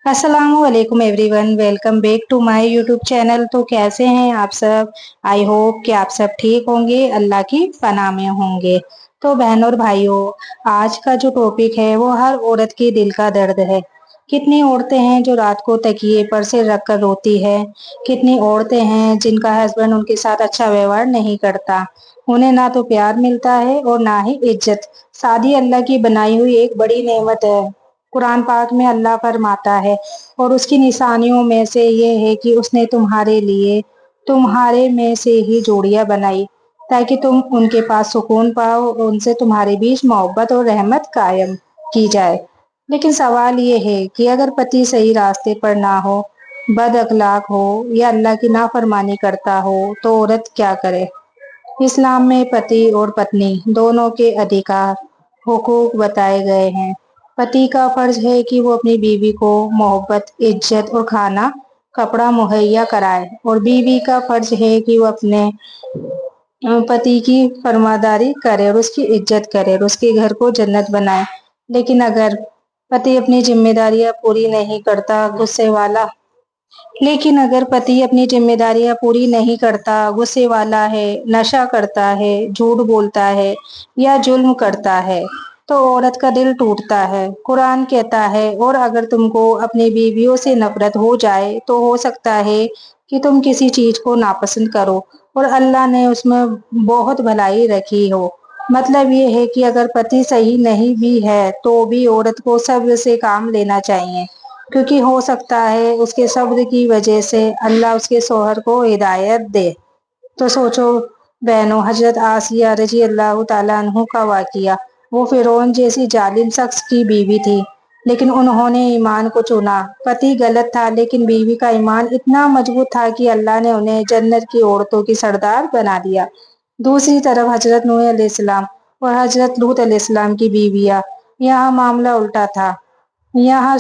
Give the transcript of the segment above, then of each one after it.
अस्सलामुअलैकुम everyone, welcome back to my YouTube channel. तो कैसे हैं आप सब? आई होप कि आप सब ठीक होंगे, अल्लाह की पनाह में होंगे। तो बहनों और भाइयों, आज का जो टॉपिक है वो हर औरत के दिल का दर्द है। कितनी औरतें हैं जो रात को तकिए पर सिर रखकर रोती है। कितनी औरतें हैं जिनका हस्बैंड उनके साथ अच्छा व्यवहार नहीं करता। उन्हें ना तो प्यार मिलता है और ना ही इज्जत। शादी अल्लाह की बनाई हुई एक बड़ी नेमत है। कुरान पाक में अल्लाह फरमाता है, और उसकी निशानियों में से ये है कि उसने तुम्हारे लिए तुम्हारे में से ही जोड़ियां बनाई, ताकि तुम उनके पास सुकून पाओ और उनसे तुम्हारे बीच मोहब्बत और रहमत कायम की जाए। लेकिन सवाल ये है कि अगर पति सही रास्ते पर ना हो, बद अखलाक हो या अल्लाह की नाफरमानी करता हो, तो औरत क्या करे? इस्लाम में पति और पत्नी दोनों के अधिकार, हुकूक बताए गए हैं। पति का फर्ज है कि वो अपनी बीवी को मोहब्बत, इज्जत और खाना कपड़ा मुहैया कराए, और बीवी का फर्ज है कि वो अपने पति की फरमादारी करे और उसकी इज्जत करे और उसके घर को जन्नत बनाए। लेकिन अगर पति अपनी जिम्मेदारियां पूरी नहीं करता, गुस्से वाला लेकिन अगर पति अपनी जिम्मेदारियां पूरी नहीं करता, गुस्से वाला है, नशा करता है, झूठ बोलता है या जुल्म करता है, तो औरत का दिल टूटता है। कुरान कहता है, और अगर तुमको अपनी बीवियों से नफरत हो जाए तो हो सकता है कि तुम किसी चीज को नापसंद करो और अल्लाह ने उसमें बहुत भलाई रखी हो। मतलब ये है कि अगर पति सही नहीं भी है तो भी औरत को सब्र से काम लेना चाहिए, क्योंकि हो सकता है उसके सब्र की वजह से अल्लाह उसके शौहर को हिदायत दे। तो सोचो बहनों, हजरत आसिया रजी अल्लाह तआला अन्हु का वाकिया। वो फिरौन जैसी जालिम शख्स की बीवी थी, लेकिन उन्होंने ईमान को चुना। पति गलत था, लेकिन बीवी का ईमान इतना मजबूत था कि अल्लाह ने उन्हें जन्नत की औरतों की सरदार बना दिया। दूसरी तरफ हजरत नूह अलैहिस्सलाम और हजरत लूत अलैहिस्सलाम की बीवियां, यहाँ मामला उल्टा था। यहाँ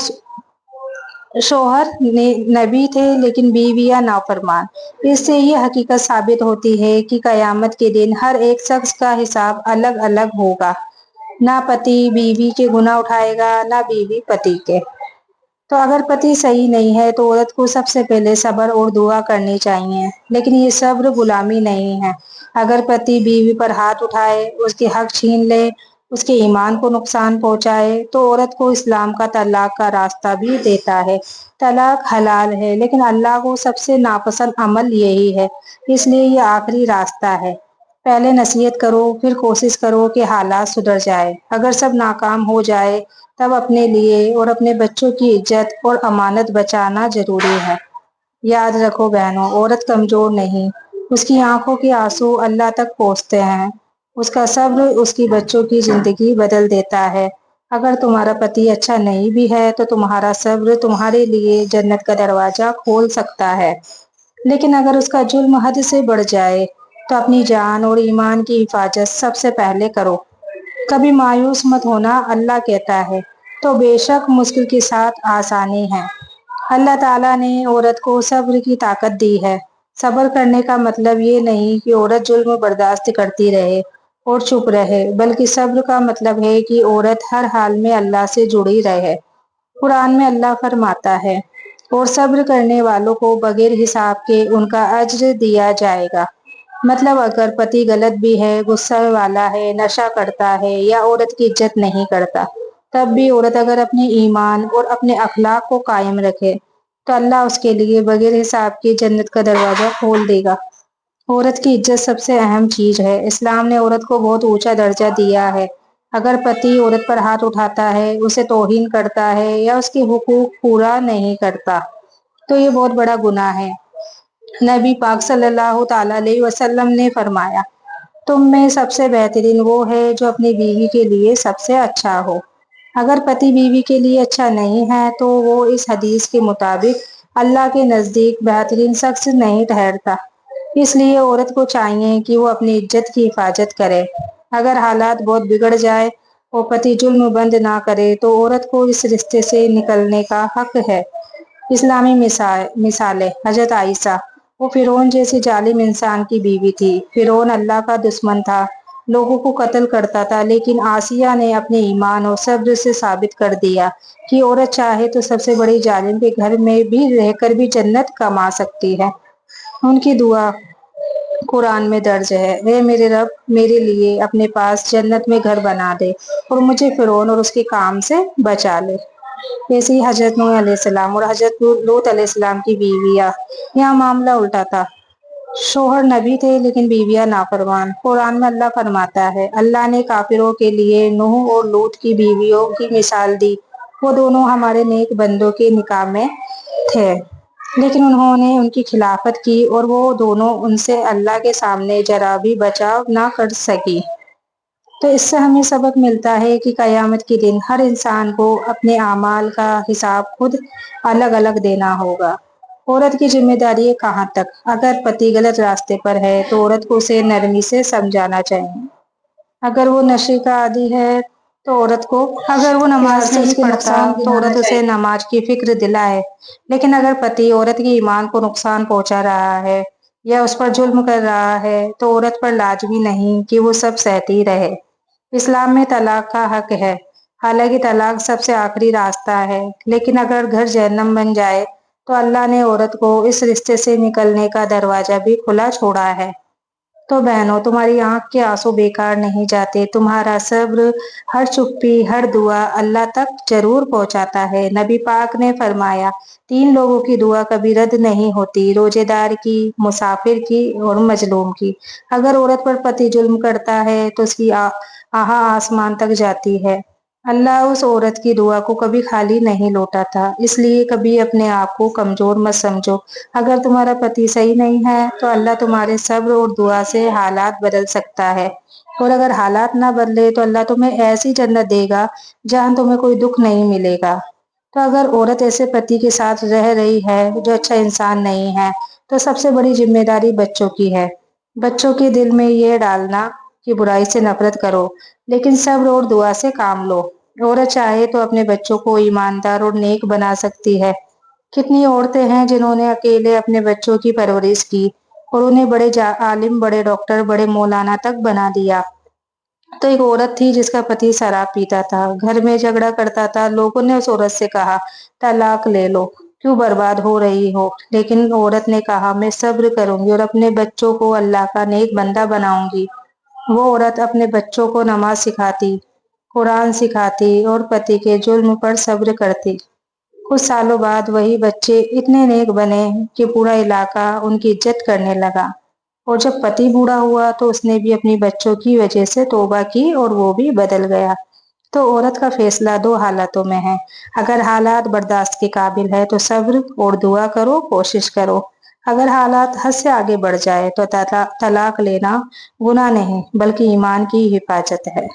शौहर ने नबी थे लेकिन बीवियां नाफरमान। इससे ये हकीकत साबित होती है कि कयामत के दिन हर एक शख्स का हिसाब अलग अलग होगा। ना पति बीवी के गुनाह उठाएगा, ना बीवी पति के। तो अगर पति सही नहीं है तो औरत को सबसे पहले सब्र और दुआ करनी चाहिए, लेकिन ये सब्र गुलामी नहीं है। अगर पति बीवी पर हाथ उठाए, उसके हक छीन ले, उसके ईमान को नुकसान पहुंचाए, तो औरत को इस्लाम का तलाक का रास्ता भी देता है। तलाक हलाल है, लेकिन अल्लाह को सबसे नापसंद अमल यही है, इसलिए ये आखिरी रास्ता है। पहले नसीहत करो, फिर कोशिश करो कि हालात सुधर जाए। अगर सब नाकाम हो जाए, तब अपने लिए और अपने बच्चों की इज्जत और अमानत बचाना जरूरी है। याद रखो बहनों, औरत कमजोर नहीं, उसकी आंखों के आंसू अल्लाह तक पहुंचते हैं। उसका सब्र उसकी बच्चों की जिंदगी बदल देता है। अगर तुम्हारा पति अच्छा नहीं भी है तो तुम्हारा सब्र तुम्हारे लिए जन्नत का दरवाजा खोल सकता है। लेकिन अगर उसका जुल्म हद से बढ़ जाए, तो अपनी जान और ईमान की हिफाजत सबसे पहले करो। कभी मायूस मत होना, अल्लाह कहता है, तो बेशक मुश्किल के साथ आसानी है। अल्लाह ताला ने औरत को सब्र की ताकत दी है। सब्र करने का मतलब ये नहीं कि औरत जुल्म बर्दाश्त करती रहे और चुप रहे, बल्कि सब्र का मतलब है कि औरत हर हाल में अल्लाह से जुड़ी रहे। कुरान में अल्लाह फरमाता है, और सब्र करने वालों को बगैर हिसाब के उनका अज्र दिया जाएगा। मतलब अगर पति गलत भी है, गुस्सा वाला है, नशा करता है या औरत की इज्जत नहीं करता, तब भी औरत अगर अपने ईमान और अपने अखलाक को कायम रखे, तो अल्लाह उसके लिए बगैर हिसाब के जन्नत का दरवाजा खोल देगा। औरत की इज्जत सबसे अहम चीज है। इस्लाम ने औरत को बहुत ऊंचा दर्जा दिया है। अगर पति औरत पर हाथ उठाता है, उसे तौहीन करता है या उसके हुकूक पूरा नहीं करता, तो ये बहुत बड़ा गुनाह है। नबी पाक सल्लल्लाहु अलैहि वसल्लम ने फरमाया, तुम में सबसे बेहतरीन वो है जो अपनी बीवी के लिए सबसे अच्छा हो। अगर पति बीवी के लिए अच्छा नहीं है, तो वो इस हदीस के मुताबिक अल्लाह के नजदीक बेहतरीन शख्स नहीं ठहरता। इसलिए औरत को चाहिए कि वो अपनी इज्जत की हिफाजत करे। अगर हालात बहुत बिगड़ जाए और पति जुल्म बंद ना करे, तो औरत को इस रिश्ते से निकलने का हक है। इस्लामी मिसालें, हजरत आयशा, वो फिरौन जैसे जालिम इंसान की बीवी थी। फिरौन अल्लाह का दुश्मन था, लोगों को कत्ल करता था, लेकिन आसिया ने अपने ईमान और सब्र से साबित कर दिया कि औरत चाहे तो सबसे बड़ी जालिम के घर में भी रहकर भी जन्नत कमा सकती है। उनकी दुआ कुरान में दर्ज है, ए मेरे रब, मेरे लिए अपने पास जन्नत में घर बना दे और मुझे फिरौन और उसके काम से बचा ले। ऐसे ही हजरत नूह अलैहिस्सलाम और हजरत लूत अलैहिस्सलाम की बीवियां, यहाँ मामला उल्टा था। शोहर नबी थे लेकिन बीवियां नाफरमान। कुरान में अल्लाह फरमाता है, अल्लाह ने काफिरों के लिए नूह और लूत की बीवियों की मिसाल दी। वो दोनों हमारे नेक बंदों के निकाह में थे, लेकिन उन्होंने उनकी खिलाफत की और वो दोनों उनसे अल्लाह के सामने जरा भी बचाव ना कर सकी। तो इससे हमें सबक मिलता है कि कयामत के दिन हर इंसान को अपने आमाल का हिसाब खुद अलग अलग देना होगा। औरत की जिम्मेदारी है कहाँ तक? अगर पति गलत रास्ते पर है तो औरत को उसे नरमी से समझाना चाहिए। अगर वो नशे का आदी है तो औरत को, अगर वो नमाज नहीं पढ़ता तो औरत उसे नमाज की फिक्र दिलाए। लेकिन अगर पति औरत के ईमान को नुकसान पहुंचा रहा है या उस पर जुल्म कर रहा है तो औरत पर लाजमी नहीं कि वो सब सहती रहे। इस्लाम में तलाक का हक है, हालांकि तलाक सबसे आखिरी रास्ता है, लेकिन अगर घर जहन्नम बन जाए तो अल्लाह ने औरत को इस रिश्ते से निकलने का दरवाजा भी खुला छोड़ा है। तो बहनों, तुम्हारी आंख के आंसू बेकार नहीं जाते। तुम्हारा सब्र, हर चुप्पी, हर दुआ अल्लाह तक जरूर पहुंचाता है। नबी पाक ने फरमाया, 3 लोगों की दुआ कभी रद्द नहीं होती, रोजेदार की, मुसाफिर की और मजलूम की। अगर औरत पर पति जुल्म करता है तो उसकी आहा आसमान तक जाती है। अल्लाह उस औरत की दुआ को कभी खाली नहीं लौटाता, इसलिए कभी अपने आप को कमजोर मत समझो। अगर तुम्हारा पति सही नहीं है तो अल्लाह तुम्हारे सब्र और दुआ से हालात बदल सकता है, और अगर हालात ना बदले तो अल्लाह तुम्हें ऐसी जन्नत देगा जहां तुम्हें कोई दुख नहीं मिलेगा। तो अगर औरत ऐसे पति के साथ रह रही है जो अच्छा इंसान नहीं है, तो सबसे बड़ी जिम्मेदारी बच्चों की है। बच्चों के दिल में यह डालना कि बुराई से नफरत करो, लेकिन सब्र और दुआ से काम लो। औरत चाहे तो अपने बच्चों को ईमानदार और नेक बना सकती है। कितनी औरतें हैं जिन्होंने अकेले अपने बच्चों की परवरिश की और उन्हें बड़े आलिम, बड़े डॉक्टर, बड़े मौलाना तक बना दिया। तो एक औरत थी जिसका पति शराब पीता था, घर में झगड़ा करता था। लोगों ने उस औरत से कहा, तलाक ले लो, क्यों बर्बाद हो रही हो? लेकिन औरत ने कहा, मैं सब्र करूंगी और अपने बच्चों को अल्लाह का नेक बंदा बनाऊंगी। वो औरत अपने बच्चों को नमाज सिखाती, कुरान सिखाती और पति के जुल्म पर सब्र करती। कुछ सालों बाद वही बच्चे इतने नेक बने कि पूरा इलाका उनकी इज्जत करने लगा। और जब पति बूढ़ा हुआ तो उसने भी अपनी बच्चों की वजह से तौबा की और वो भी बदल गया। तो औरत का फैसला 2 हालातों में है। अगर हालात बर्दाश्त के काबिल है तो सब्र और दुआ करो, कोशिश करो। अगर हालात हद से आगे बढ़ जाए तो तलाक लेना गुनाह नहीं बल्कि ईमान की हिफाजत है।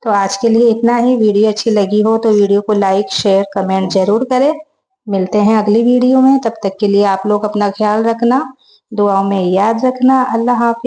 तो आज के लिए इतना ही। वीडियो अच्छी लगी हो तो वीडियो को लाइक, शेयर, कमेंट जरूर करें। मिलते हैं अगली वीडियो में, तब तक के लिए आप लोग अपना ख्याल रखना, दुआओं में याद रखना। अल्लाह हाफिज।